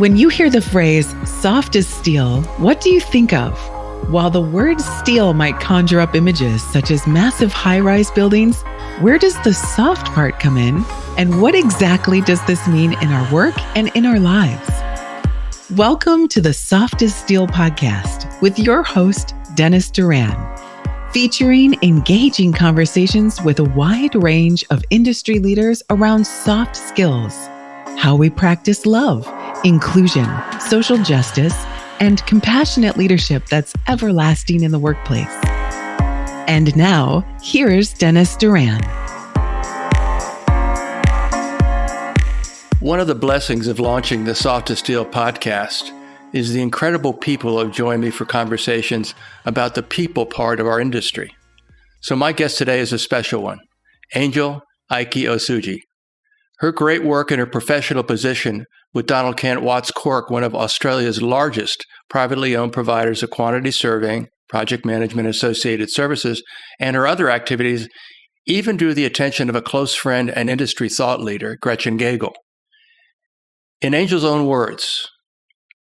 When you hear the phrase soft as steel, what do you think of? While the word steel might conjure up images such as massive high-rise buildings, where does the soft part come in? And what exactly does this mean in our work and in our lives? Welcome to the Soft as Steel podcast with your host, Dennis Doran, featuring engaging conversations with a wide range of industry leaders around soft skills, how we practice love, inclusion, social justice, and compassionate leadership that's everlasting in the workplace. And now, here's Dennis Doran. One of the blessings of launching the Soft as Steel podcast is the incredible people who have joined me for conversations about the people part of our industry. So my guest today is a special one, Angel Lyke-Osuji. Her great work in her professional position with Donald Kent Watts Cork, one of Australia's largest privately owned providers of quantity surveying, project management, and associated services, and her other activities, even drew the attention of a close friend and industry thought leader, Gretchen Gagel. In Angel's own words,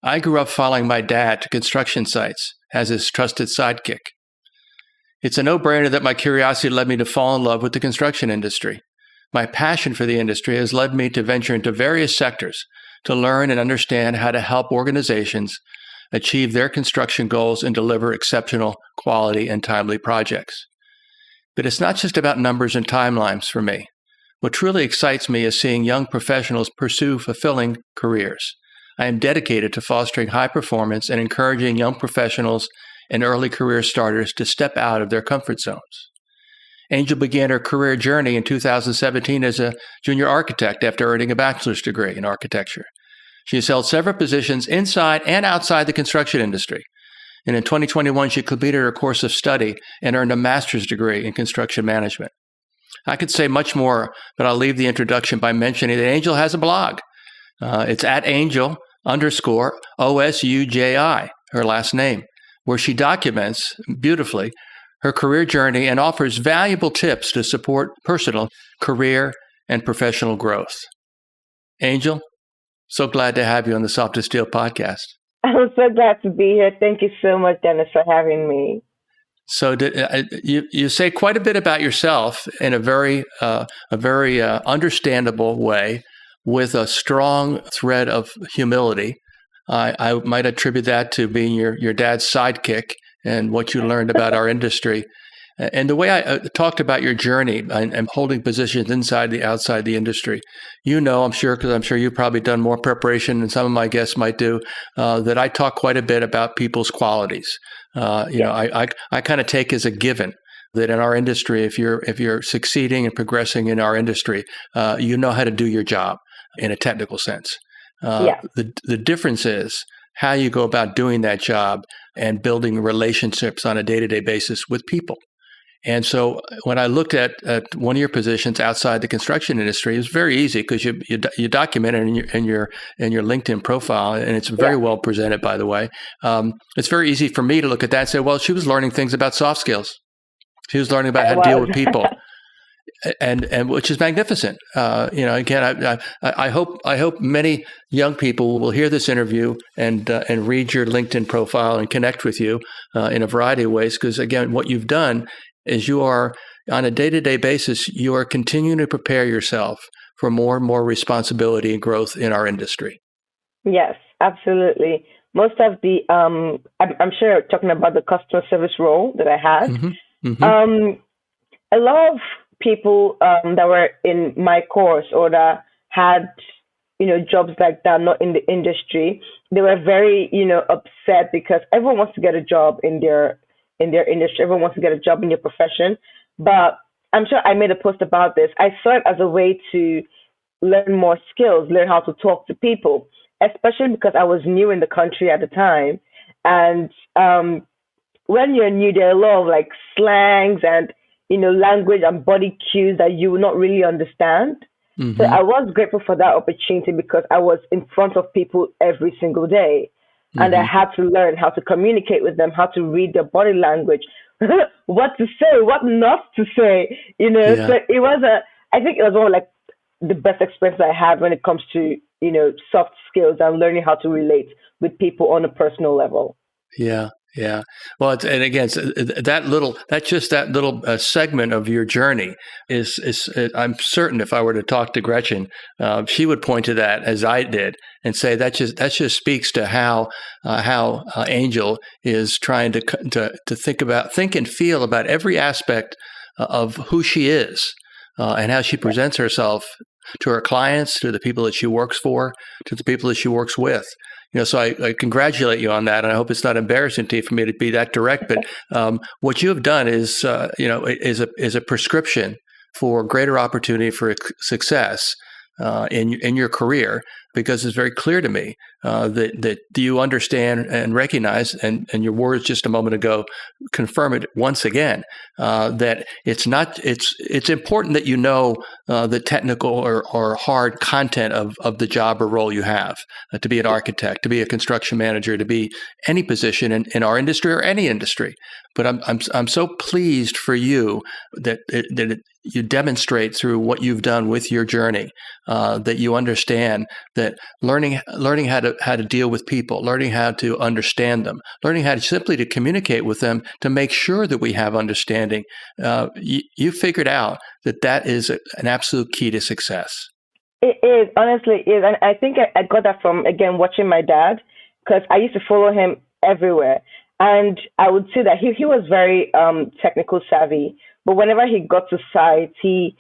"I grew up following my dad to construction sites as his trusted sidekick. It's a no-brainer that my curiosity led me to fall in love with the construction industry. My passion for the industry has led me to venture into various sectors to learn and understand how to help organizations achieve their construction goals and deliver exceptional quality and timely projects. But it's not just about numbers and timelines for me. What truly excites me is seeing young professionals pursue fulfilling careers. I am dedicated to fostering high performance and encouraging young professionals and early career starters to step out of their comfort zones. Angel began her career journey in 2017 as a junior architect after earning a bachelor's degree in architecture. She has held several positions inside and outside the construction industry. And in 2021, she completed her course of study and earned a master's degree in construction management. I could say much more, but I'll leave the introduction by mentioning that Angel has a blog. It's at Angel_OSUJI, her last name, where she documents beautifully her career journey and offers valuable tips to support personal, career, and professional growth. Angel, so glad to have you on the Soft as Steel podcast. I'm so glad to be here. Thank you so much, Dennis, for having me. So you say quite a bit about yourself in a very understandable way, with a strong thread of humility. I might attribute that to being your dad's sidekick and what you learned about our industry. And the way I talked about your journey and holding positions inside the outside the industry, I'm sure, because I'm sure you've probably done more preparation than some of my guests might do, that I talk quite a bit about people's qualities. I kind of take as a given that in our industry, if you're succeeding and progressing in our industry, you know how to do your job in a technical sense. The difference is how you go about doing that job and building relationships on a day-to-day basis with people. And so when I looked at one of your positions outside the construction industry, it was very easy because you document it in your LinkedIn profile, and it's very well presented, by the way. It's very easy for me to look at that and say, well, she was learning things about soft skills. She was learning about how to deal with people. And which is magnificent. Again, I hope many young people will hear this interview and read your LinkedIn profile and connect with you in a variety of ways. Because again, what you've done is you are on a day-to-day basis, you are continuing to prepare yourself for more and more responsibility and growth in our industry. Yes, absolutely. Most of the, I'm sure talking about the customer service role that I had, a lot of people that were in my course or that had, jobs like that, not in the industry, they were very, upset because everyone wants to get a job in their industry. Everyone wants to get a job in your profession. But I'm sure I made a post about this. I saw it as a way to learn more skills, learn how to talk to people, especially because I was new in the country at the time. And when you're new, there are a lot of slangs and language and body cues that you will not really understand. Mm-hmm. So I was grateful for that opportunity because I was in front of people every single day. Mm-hmm. And I had to learn how to communicate with them, how to read their body language, what to say, what not to say, So I think it was one of the best experiences I had when it comes to soft skills and learning how to relate with people on a personal level. Yeah. Yeah. Well, and again, that little segment of your journey is I'm certain if I were to talk to Gretchen, she would point to that as I did and say that just speaks to how Angel is trying to think and feel about every aspect of who she is and how she presents herself to her clients, to the people that she works for, to the people that she works with. So I congratulate you on that, and I hope it's not embarrassing to you for me to be that direct. But what you have done is a prescription for greater opportunity for success in your career, because it's very clear to me that you understand and recognize, and your words just a moment ago confirm it once again, that it's important that you know the technical or hard content of the job or role you have, to be an architect, to be a construction manager, to be any position in our industry or any industry. But I'm so pleased for you that you demonstrate through what you've done with your journey that you understand that learning how to deal with people, learning how to understand them, learning how to simply to communicate with them to make sure that we have understanding. You figured out that is an absolute key to success. It is, honestly, it is. And I think I got that from, again, watching my dad, because I used to follow him everywhere. And I would say that he was very technical savvy, but whenever he got to site, he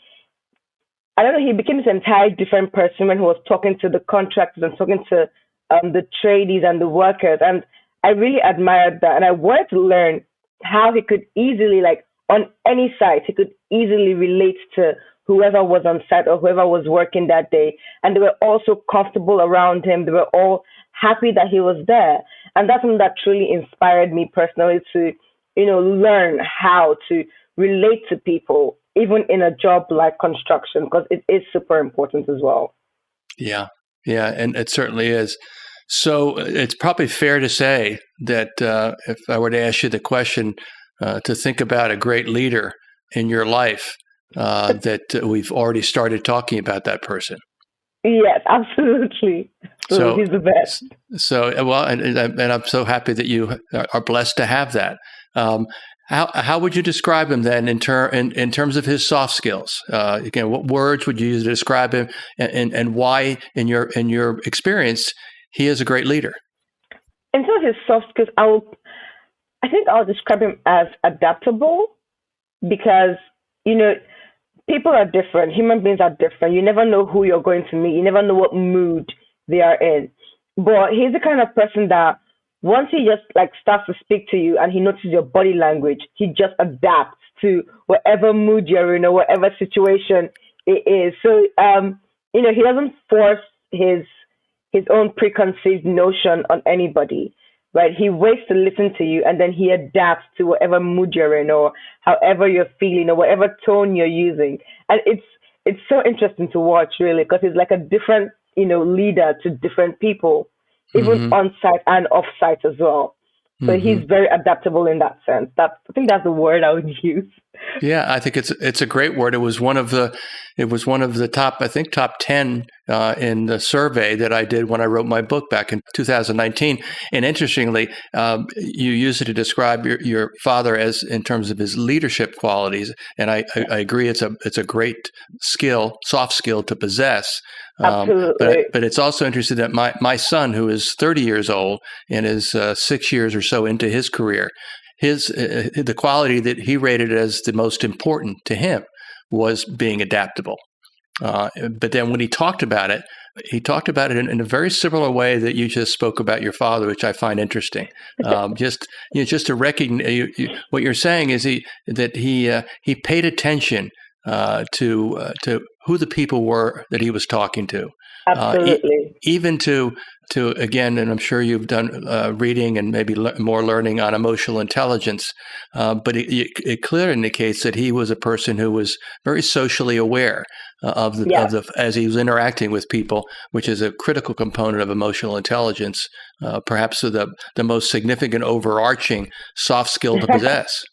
became this entirely different person when he was talking to the contractors and talking to the tradies and the workers. And I really admired that. And I wanted to learn how he could easily, like on any site, he could easily relate to whoever was on site or whoever was working that day. And they were all so comfortable around him. They were all happy that he was there. And that's something that truly inspired me personally to, learn how to relate to people, even in a job like construction, because it is super important as well. Yeah, and it certainly is. So it's probably fair to say that if I were to ask you the question to think about a great leader in your life, that we've already started talking about that person. Yes, absolutely. So he's the best. So, well, and I'm so happy that you are blessed to have that. How would you describe him then in terms of his soft skills? Again, what words would you use to describe him, and why, in your experience, he is a great leader? In terms of his soft skills, I think I'll describe him as adaptable, because people are different. Human beings are different. You never know who you're going to meet. You never know what mood they are in. But he's the kind of person that once he just starts to speak to you and he notices your body language, he just adapts to whatever mood you're in or whatever situation it is. So, he doesn't force his own preconceived notion on anybody, right? He waits to listen to you, and then he adapts to whatever mood you're in or however you're feeling or whatever tone you're using. And it's so interesting to watch, really, because he's like a different, leader to different people, even on site and off site as well. So he's very adaptable in that sense. I think that's the word I would use. Yeah, I think it's a great word. It was one of the top 10 in the survey that I did when I wrote my book back in 2019. And interestingly, you used it to describe your father as in terms of his leadership qualities. And I agree, it's a great skill, soft skill to possess. Absolutely. But it's also interesting that my son, who is 30 years old and is 6 years or so into his career, the quality that he rated as the most important to him was being adaptable. But then when he talked about it in a very similar way that you just spoke about your father, which I find interesting. Just to recognize what you're saying is he paid attention to who the people were that he was talking to. Absolutely. Even to again, and I'm sure you've done reading and maybe more learning on emotional intelligence, but it clearly indicates that he was a person who was very socially aware of the as he was interacting with people, which is a critical component of emotional intelligence, perhaps the most significant overarching soft skill to possess.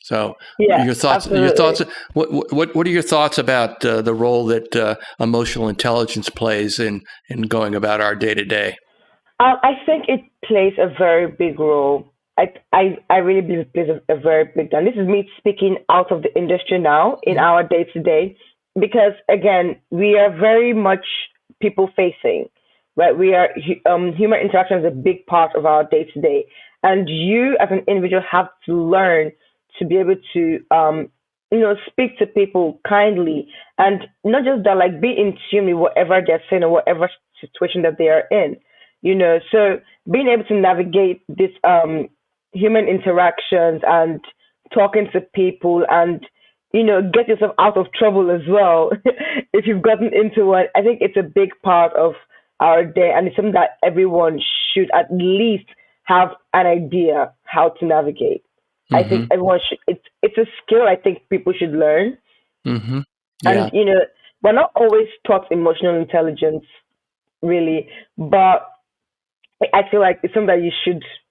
So Yeah, your thoughts, absolutely. what are your thoughts about the role that emotional intelligence plays in going about our day to day? I think it plays a very big role. I really believe it plays a very big role. And this is me speaking out of the industry now in our day to day, because again, we are very much people facing, right? We are human interaction is a big part of our day to day, and you as an individual have to learn to be able to speak to people kindly, and not just that, like be in tune with whatever they're saying or whatever situation that they are in. So being able to navigate this human interactions and talking to people, and get yourself out of trouble as well if you've gotten into one. I think it's a big part of our day, and it's something that everyone should at least have an idea how to navigate. I think Mm-hmm. everyone should. It's a skill I think people should learn. Mm-hmm. And Yeah. we're not always taught emotional intelligence really, but I feel like it's something that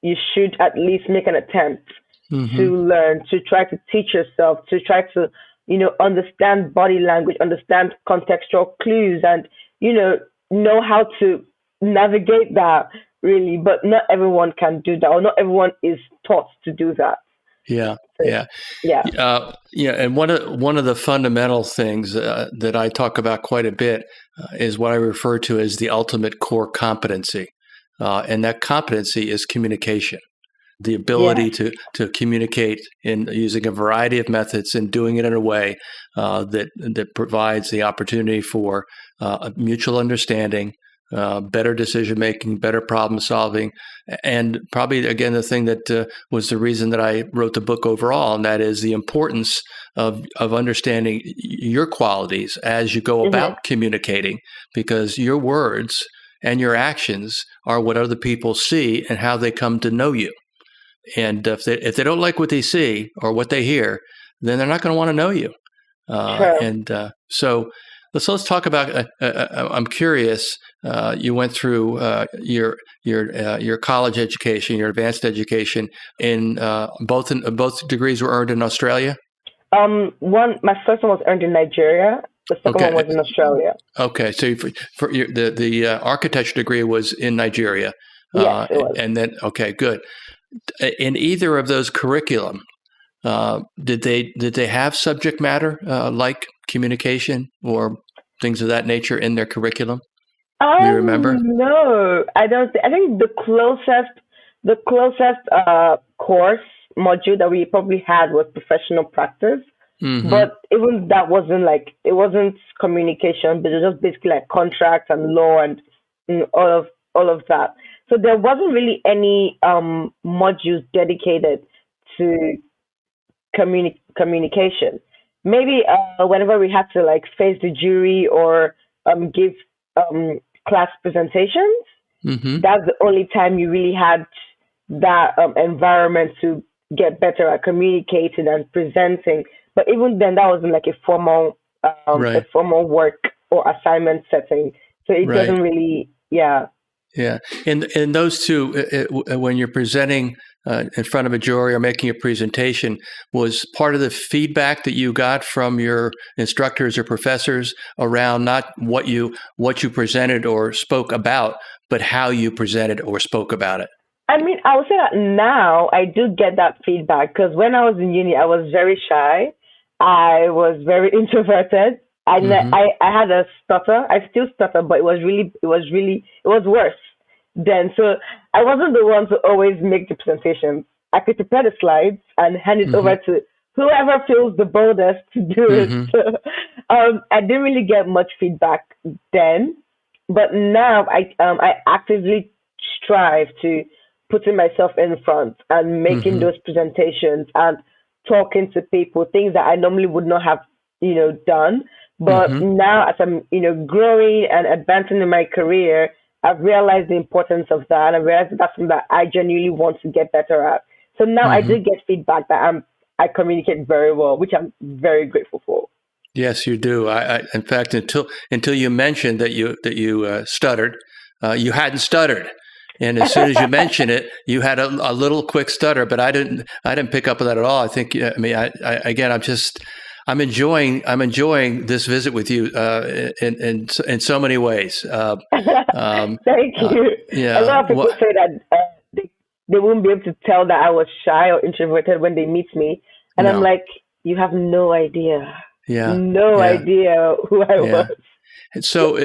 you should at least make an attempt Mm-hmm. to learn, to try to teach yourself, to try to understand body language, understand contextual clues, and know how to navigate that really. But not everyone can do that, or not everyone is taught to do that. Yeah. So, Yeah. yeah, Yeah, and one of the fundamental things that I talk about quite a bit is what I refer to as the ultimate core competency, and that competency is communication. The yeah, ability to communicate in using a variety of methods and doing it in a way that provides the opportunity for a mutual understanding, better decision making, better problem solving, and probably again the thing that was the reason that I wrote the book overall, and that is the importance of understanding your qualities as you go hmm, about communicating, because your words and your actions are what other people see and how they come to know you. And if they don't like what they see or what they hear, then they're not going to want to know you. sure. So let's talk about. I'm curious. You went through your college education, your advanced education in both degrees were earned in Australia. My first one was earned in Nigeria. The second one Okay, was in Australia. okay. So the architecture degree was in Nigeria, Yes, it was. and then okay, good. In either of those curriculum, did they have subject matter like communication or things of that nature in their curriculum? Do you remember? No, I don't. I think the closest course module that we probably had was professional practice, Mm-hmm. but even that wasn't communication, but it was just basically like contracts and law and all of that. So there wasn't really any modules dedicated to communication. Maybe whenever we had to like face the jury or give class presentations, Mm-hmm. that's the only time you really had that environment to get better at communicating and presenting. But even then, that wasn't like a Right. formal work or assignment setting. So it Right. doesn't really, yeah. Yeah. And those two, when you're presenting in front of a jury or making a presentation, was part of the feedback that you got from your instructors or professors around not what you presented or spoke about, but how you presented or spoke about it. I mean, I would say that now I do get that feedback because when I was in uni, I was very shy. I was very introverted. Mm-hmm. I had a stutter. I still stutter, but it was worse then. So I wasn't the one to always make the presentations. I could prepare the slides and hand it Mm-hmm. over to whoever feels the boldest to do it. Mm-hmm. So, I didn't really get much feedback then, but now I actively strive to putting myself in front and making Mm-hmm. those presentations and talking to people, things that I normally would not have, done. But Mm-hmm. now as I'm, growing and advancing in my career, I've realized the importance of that, and I realized that that's something that I genuinely want to get better at. So now I Mm-hmm. do get feedback that I communicate very well, which I'm very grateful for. Yes, you do. In fact, until you mentioned that you stuttered, you hadn't stuttered. And as soon as you mention it, you had a little quick stutter, but I didn't pick up on that at all. I think, I mean, I'm enjoying this visit with you in so many ways. Thank you. Yeah. A lot of people say that they won't be able to tell that I was shy or introverted when they meet me, and I'm like, you have no idea. Yeah. No idea who I was. So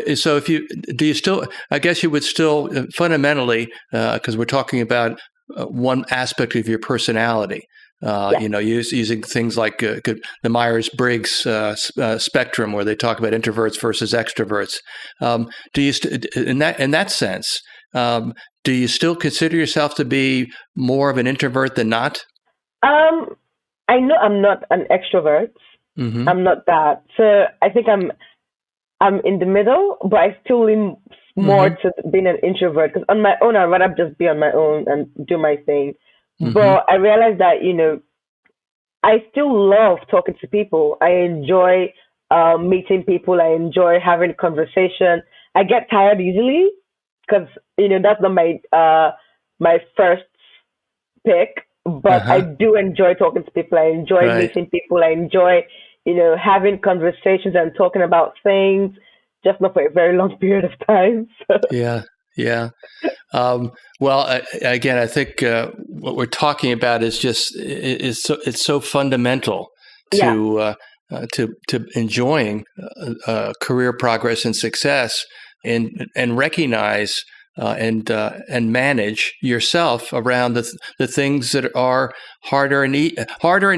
I guess you would still fundamentally, because we're talking about one aspect of your personality, using things like the Myers-Briggs spectrum, where they talk about introverts versus extroverts. Do you, in that sense, do you still consider yourself to be more of an introvert than not? I know I'm not an extrovert. Mm-hmm. I'm not that. So I think I'm in the middle, but I still lean more to being an introvert, because on my own, I'd rather just be on my own and do my thing. Mm-hmm. But I realized that, I still love talking to people. I enjoy meeting people. I enjoy having conversation. I get tired easily because, that's not my first pick. But I do enjoy talking to people. I enjoy meeting people. I enjoy having conversations and talking about things, just not for a very long period of time. So. Yeah. Well, again, I think what we're talking about is just it's so fundamental to enjoying career progress and success, and recognize and manage yourself around the things that are harder and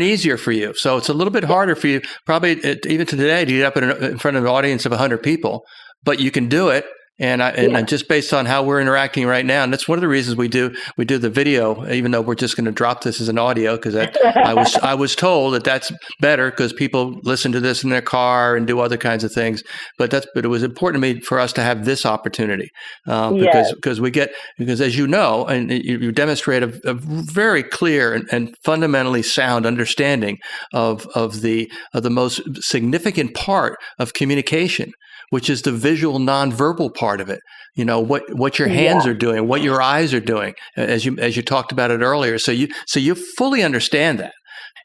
easier for you. So it's a little bit harder for you, probably even today, to get up in front of an audience of 100 people, but you can do it. And just based on how we're interacting right now, and that's one of the reasons we do the video, even though we're just going to drop this as an audio, because I was told that that's better because people listen to this in their car and do other kinds of things. But it was important to me for us to have this opportunity because as you know, and you demonstrate a very clear and fundamentally sound understanding of the most significant part of communication, which is the visual nonverbal part of it. What your hands are doing, what your eyes are doing, as you talked about it earlier. So you fully understand that,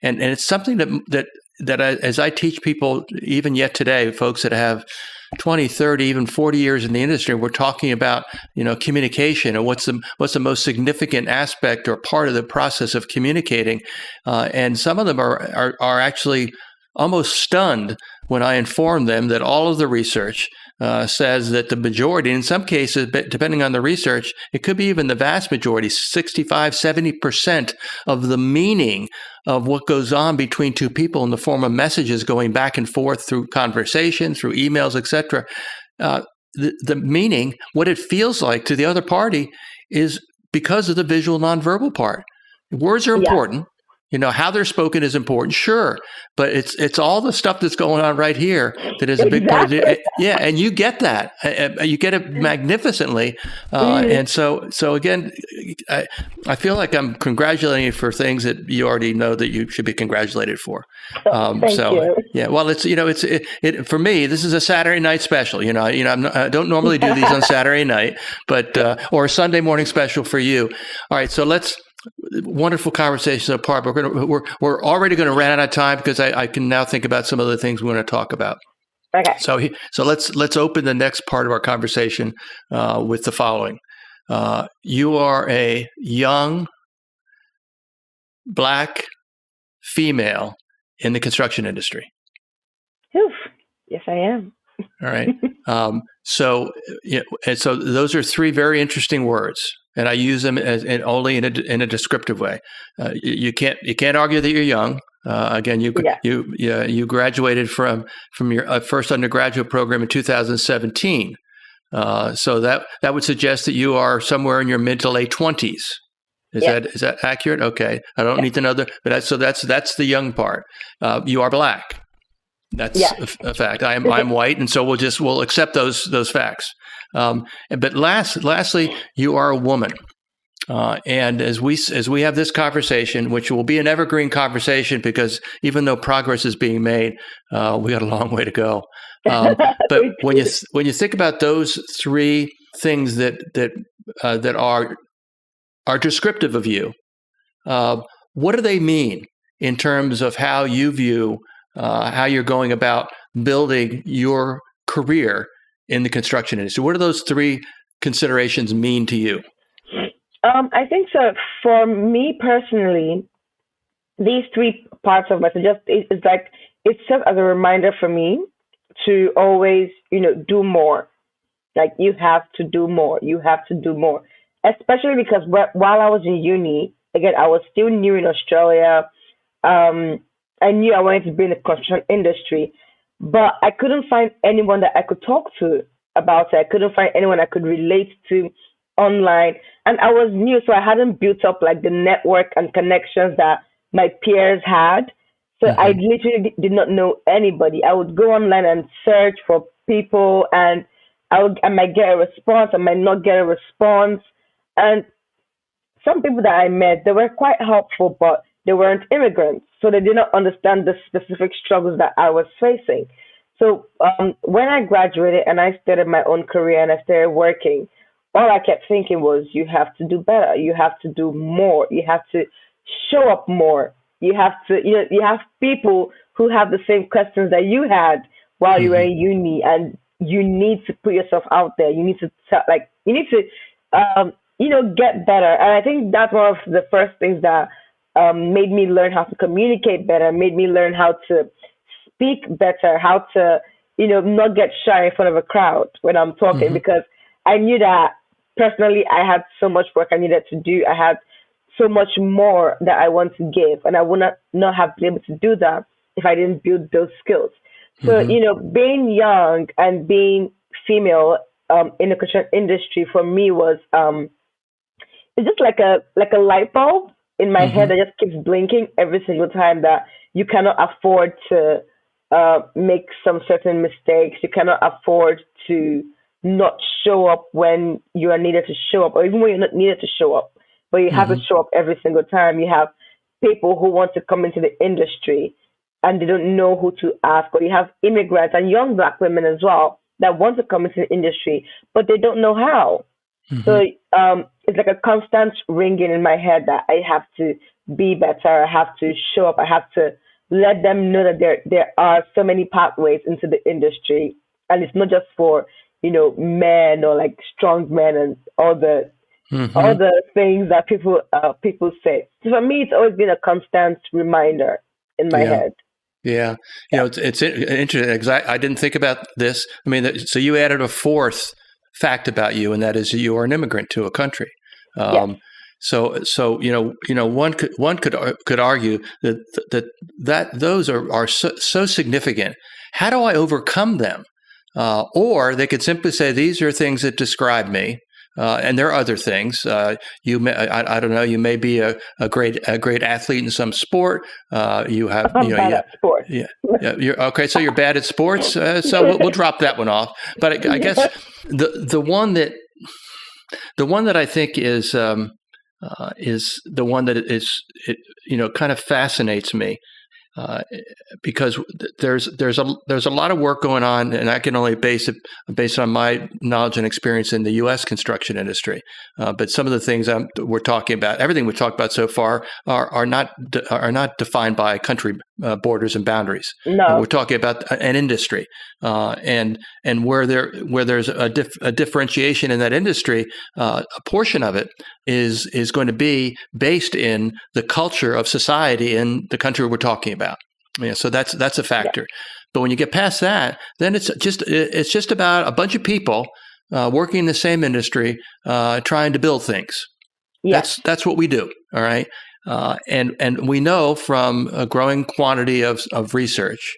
and it's something that as I teach people, even yet today, folks that have 20, 30, even 40 years in the industry, we're talking about communication and what's the most significant aspect or part of the process of communicating, and some of them are actually almost stunned when I inform them that all of the research says that the majority, in some cases, depending on the research, it could be even the vast majority, 65, 70% of the meaning of what goes on between two people in the form of messages going back and forth through conversation, through emails, etc. The meaning, what it feels like to the other party, is because of the visual nonverbal part. Words are important. How they're spoken is important, sure, but it's all the stuff that's going on right here that is a big part of it. Yeah, and you get that. You get it magnificently. And so again, I feel like I'm congratulating you for things that you already know that you should be congratulated for. Thank you. Yeah, well, it's for me, this is a Saturday night special. I don't normally do these on Saturday night, but or a Sunday morning special for you. All right, so wonderful conversation so far, but we're already going to run out of time because I can now think about some of the things we want to talk about. Okay. So let's open the next part of our conversation with the following. You are a young Black female in the construction industry. Oof. Yes, I am. All right. So those are three very interesting words. And I use them only in a descriptive way. You can't argue that you're young. Again, you graduated from your first undergraduate program in 2017. So that would suggest that you are somewhere in your mid to late 20s. Is that accurate? Okay, I don't need to know that. But that's the young part. You are Black. That's a fact. I'm white, and so we'll accept those facts. But lastly, you are a woman, and as we have this conversation, which will be an evergreen conversation, because even though progress is being made, we got a long way to go. But when you think about those three things that that are descriptive of you. What do they mean in terms of how you view how you're going about building your career in the construction industry? What do those three considerations mean to you? I think so. For me personally, these three parts of myself it's like it serves as a reminder for me to always, do more. Like you have to do more. You have to do more. Especially because while I was in uni, again, I was still new in Australia. I knew I wanted to be in the construction industry, but I couldn't find anyone that I could talk to about it. I couldn't find anyone I could relate to online. And I was new, so I hadn't built up like the network and connections that my peers had. So I literally did not know anybody. I would go online and search for people, and I might get a response, I might not get a response. And some people that I met, they were quite helpful, but they weren't immigrants, so they did not understand the specific struggles that I was facing. So when I graduated and I started my own career and I started working, all I kept thinking was, you have to do better, you have to do more, you have to show up more, you have to, you have people who have the same questions that you had while you were in uni, and you need to put yourself out there. You need to get better. And I think that's one of the first things that made me learn how to communicate better, made me learn how to speak better, how to, not get shy in front of a crowd when I'm talking, because I knew that personally I had so much work I needed to do. I had so much more that I want to give, and I would not have been able to do that if I didn't build those skills. So, being young and being female in the construction industry for me was it's just like a light bulb in my head that just keeps blinking every single time, that you cannot afford to make some certain mistakes. You cannot afford to not show up when you are needed to show up, or even when you're not needed to show up, but you have to show up every single time. You have people who want to come into the industry and they don't know who to ask, or you have immigrants and young Black women as well that want to come into the industry, but they don't know how. So it's like a constant ringing in my head that I have to be better. I have to show up. I have to let them know that there are so many pathways into the industry, and it's not just for men or like strong men and all the things that people say. So for me, it's always been a constant reminder in my head. Yeah, it's interesting because I didn't think about this. I mean, so you added a fourth fact about you, and that is you are an immigrant to a country. So one could argue that those are so significant. How do I overcome them? Or they could simply say these are things that describe me. And there are other things. You may, I don't know. You may be a great athlete in some sport. You have, I'm bad at sports. You're okay. So you're bad at sports. So we'll drop that one off. But I guess the one that I think is the one that kind of fascinates me. Because there's a lot of work going on, and I can only base it based on my knowledge and experience in the U.S. construction industry. But some of the things we're talking about, everything we've talked about so far, are not defined by country borders and boundaries. No, we're talking about an industry, and where there's a differentiation in that industry, a portion of it is going to be based in the culture of society in the country we're talking about. So that's a factor. Yeah. But when you get past that, then it's just about a bunch of people working in the same industry trying to build things. Yes. That's what we do. All right. And we know from a growing quantity of research,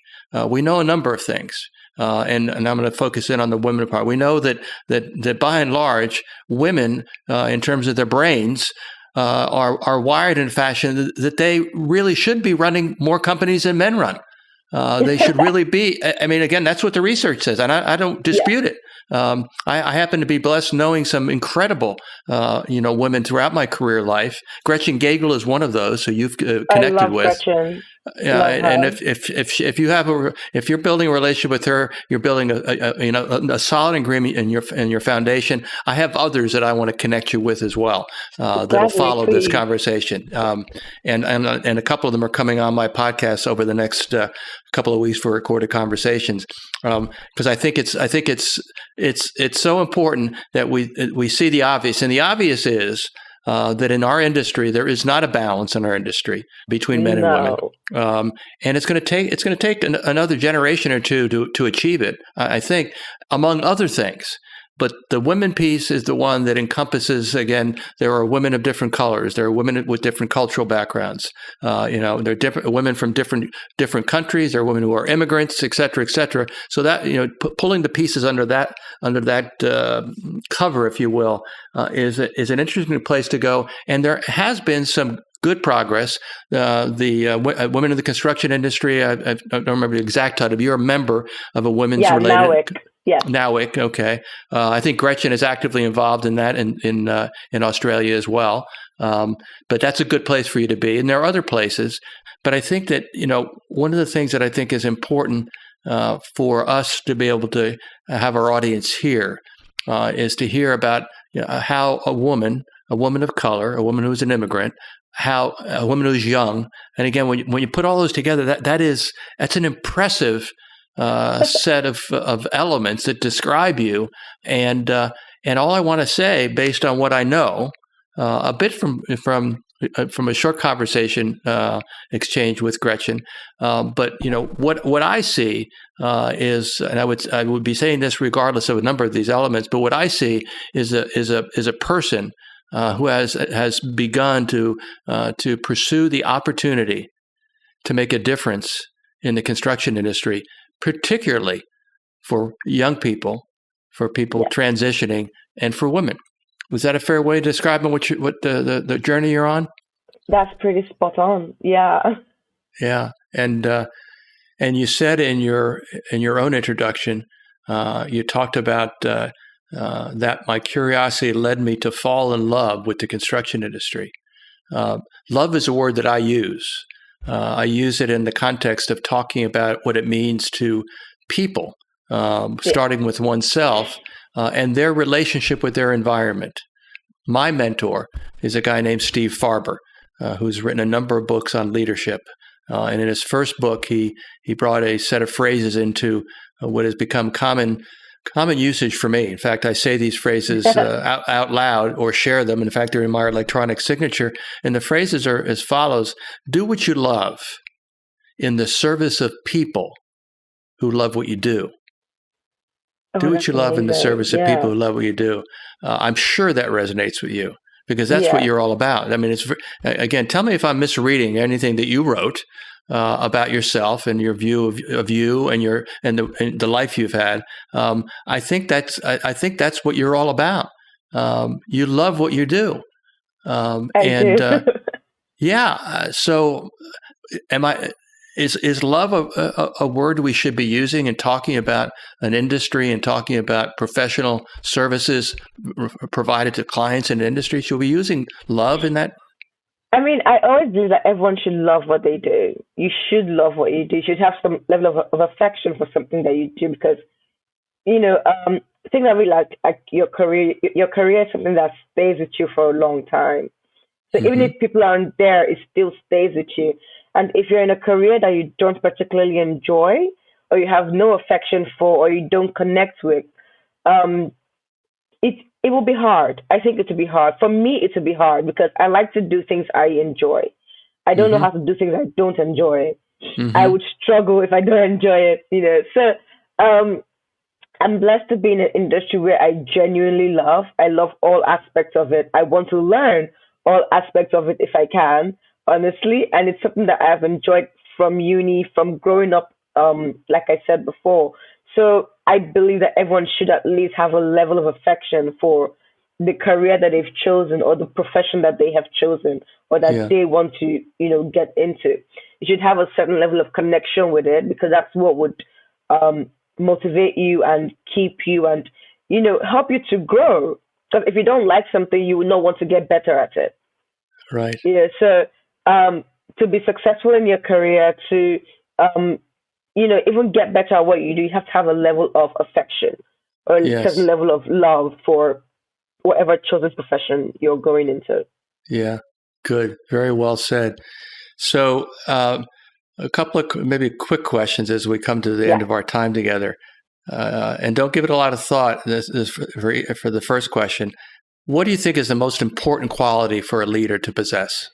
we know a number of things. And I'm going to focus in on the women part. We know that by and large, women, in terms of their brains, are wired in a fashion that they really should be running more companies than men run. They should really be. I mean, again, that's what the research says, and I don't dispute it. I happen to be blessed knowing some incredible, women throughout my career life. Gretchen Gagel is one of those who you've connected with. Gretchen. Yeah, Love and her. if you have if you're building a relationship with her, you're building a solid agreement in your foundation. I have others that I want to connect you with as well that'll Gladly, follow this please. conversation, and a couple of them are coming on my podcast over the next couple of weeks for recorded conversations because I think it's so important that we see the obvious, and the obvious is. That in our industry there is not a balance in our industry between men and women, No. and it's going to take another generation or two to achieve it. I think, among other things. But the women piece is the one that encompasses. Again, there are women of different colors. There are women with different cultural backgrounds. There are different women from different countries. There are women who are immigrants, et cetera, et cetera. So that pulling the pieces under that cover, if you will, is an interesting place to go. And there has been some good progress. The women in the construction industry. I don't remember the exact title. You're a member of a women's related. NAWIC. Yes. NAWIC, okay. I think Gretchen is actively involved in that in Australia as well. But that's a good place for you to be. And there are other places. But I think that, one of the things that I think is important for us to be able to have our audience hear is to hear about how a woman of color, a woman who's an immigrant, how a woman who's young, and again, when you put all those together, that's an impressive set of elements that describe you, and all I want to say, based on what I know, a bit from a short conversation exchange with Gretchen, but what I see is, and I would be saying this regardless of a number of these elements, but what I see is a person who has begun to pursue the opportunity to make a difference in the construction industry, particularly for young people, for people transitioning, and for women. Was that a fair way of describing what the journey you're on? That's pretty spot on. Yeah. Yeah, and you said in your own introduction, you talked about that my curiosity led me to fall in love with the construction industry. Love is a word that I use. I use it in the context of talking about what it means to people, starting with oneself and their relationship with their environment. My mentor is a guy named Steve Farber, who's written a number of books on leadership. And in his first book, he brought a set of phrases into what has become common usage for me. In fact, I say these phrases out loud or share them. In fact, they're in my electronic signature. And the phrases are as follows: do what you love in the service of people who love what you do. Do what you love in the service of people who love what you do. I'm sure that resonates with you because that's what you're all about. I mean, again, tell me if I'm misreading anything that you wrote about yourself and your view of you and the life you've had. I think that's what you're all about. You love what you do, I do. So, Is love a word we should be using in talking about an industry and talking about professional services provided to clients in the industry? Should we be using love in that? I mean, I always believe that everyone should love what they do. You should love what you do. You should have some level of affection for something that you do because, things I really like your career. Your career is something that stays with you for a long time. So even if people aren't there, it still stays with you. And if you're in a career that you don't particularly enjoy, or you have no affection for, or you don't connect with, it will be hard. I think it will be hard. For me, it will be hard because I like to do things I enjoy. I don't know how to do things I don't enjoy. I would struggle if I don't enjoy it, So I'm blessed to be in an industry where I genuinely love. I love all aspects of it. I want to learn all aspects of it if I can, honestly. And it's something that I've enjoyed from uni, from growing up, like I said before. So I believe that everyone should at least have a level of affection for the career that they've chosen or the profession that they have chosen or that they want to, get into. You should have a certain level of connection with it because that's what would motivate you and keep you and, help you to grow. Because if you don't like something, you will not want to get better at it. Right. So to be successful in your career, to even get better at what you do, you have to have a level of affection or a certain Yes. level of love for whatever chosen profession you're going into. Yeah. Good. Very well said. So, a couple of maybe quick questions as we come to the end of our time together. And don't give it a lot of thought. This is for the first question. What do you think is the most important quality for a leader to possess?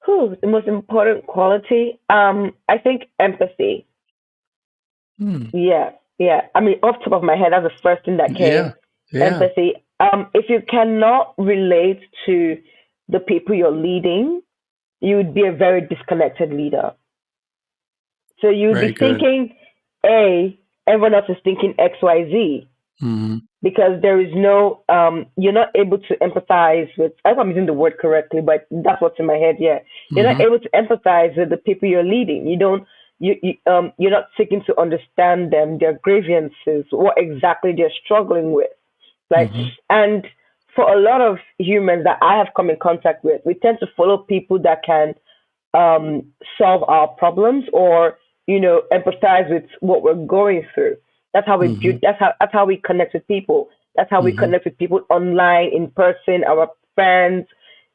The most important quality, I think empathy. Yeah. I mean, off the top of my head, that's the first thing that came. Yeah. Empathy. If you cannot relate to the people you're leading, you would be a very disconnected leader. So you would be thinking A, everyone else is thinking X, Y, Z. Because there is no, you're not able to empathize with, I hope I'm using the word correctly, but that's what's in my head, yeah. You're not able to empathize with the people you're leading. You're not seeking to understand them, their grievances, what exactly they're struggling with. Right? And for a lot of humans that I have come in contact with, we tend to follow people that can solve our problems or, empathize with what we're going through. That's how we do. That's how we connect with people. That's how we connect with people online, in person, our friends.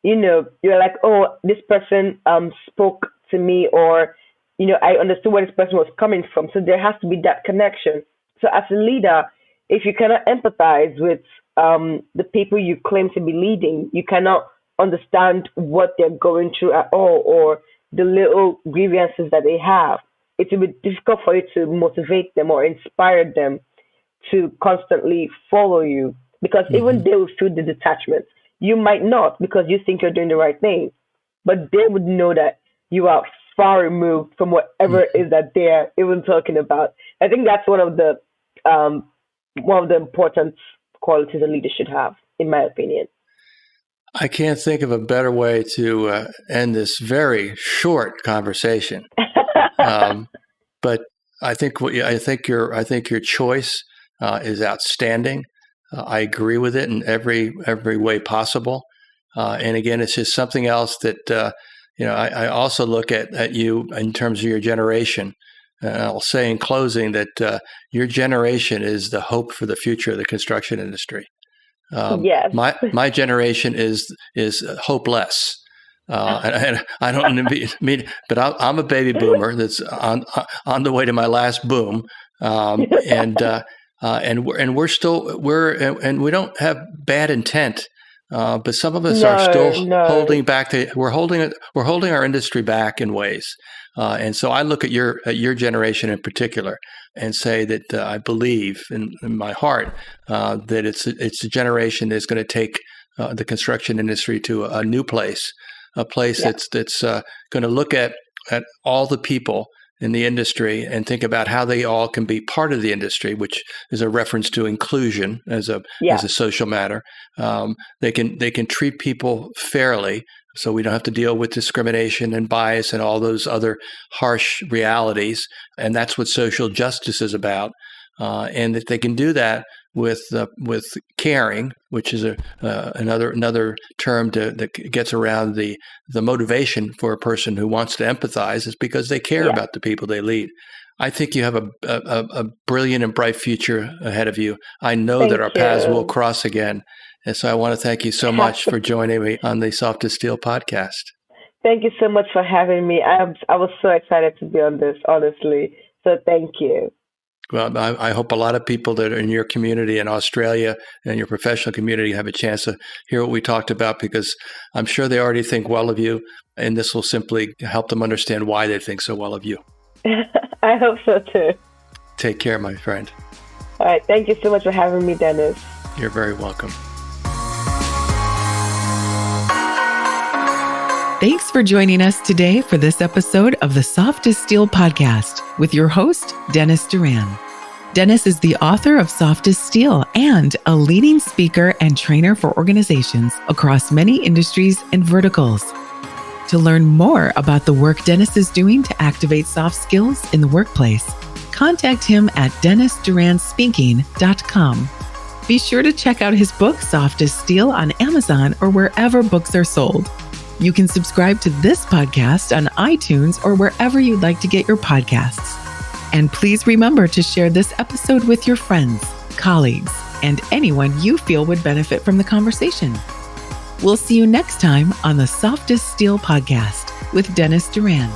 You're like, oh, this person spoke to me, or I understood where this person was coming from. So there has to be that connection. So as a leader, if you cannot empathize with the people you claim to be leading, you cannot understand what they're going through at all, or the little grievances that they have. It will be difficult for you to motivate them or inspire them to constantly follow you, because even they will feel the detachment. You might not, because you think you're doing the right thing, but they would know that you are far removed from whatever it is that they're even talking about. I think that's one of the important qualities a leader should have, in my opinion. I can't think of a better way to end this very short conversation. But I think your choice is outstanding. I agree with it in every way possible. And again, it's just something else that I also look at you in terms of your generation. I'll say in closing that your generation is the hope for the future of the construction industry. Yes. My generation is hopeless. And I don't mean, but I'm a baby boomer that's on the way to my last boom, and we don't have bad intent, but some of us are still holding back. We're holding our industry back in ways, and so I look at your generation in particular and say that I believe in my heart that it's a generation that's going to take the construction industry to a new place. A place that's going to look at all the people in the industry and think about how they all can be part of the industry, which is a reference to inclusion as a social matter. They can treat people fairly, so we don't have to deal with discrimination and bias and all those other harsh realities. And that's what social justice is about. And that they can do that with caring, which is another term that gets around the motivation for a person who wants to empathize, is because they care about the people they lead. I think you have a brilliant and bright future ahead of you. I know that our paths will cross again. And so I want to thank you so much for joining me on the Soft as Steel podcast. Thank you so much for having me. I was so excited to be on this, honestly. So thank you. Well, I hope a lot of people that are in your community in Australia and your professional community have a chance to hear what we talked about, because I'm sure they already think well of you, and this will simply help them understand why they think so well of you. I hope so too. Take care, my friend. All right. Thank you so much for having me, Dennis. You're very welcome. Thanks for joining us today for this episode of the Soft as Steel podcast with your host, Dennis Doran. Dennis is the author of Soft as Steel and a leading speaker and trainer for organizations across many industries and verticals. To learn more about the work Dennis is doing to activate soft skills in the workplace, contact him at DennisDuranSpeaking.com. Be sure to check out his book, Soft as Steel, on Amazon or wherever books are sold. You can subscribe to this podcast on iTunes or wherever you'd like to get your podcasts. And please remember to share this episode with your friends, colleagues, and anyone you feel would benefit from the conversation. We'll see you next time on the Soft as Steel podcast with Dennis Doran.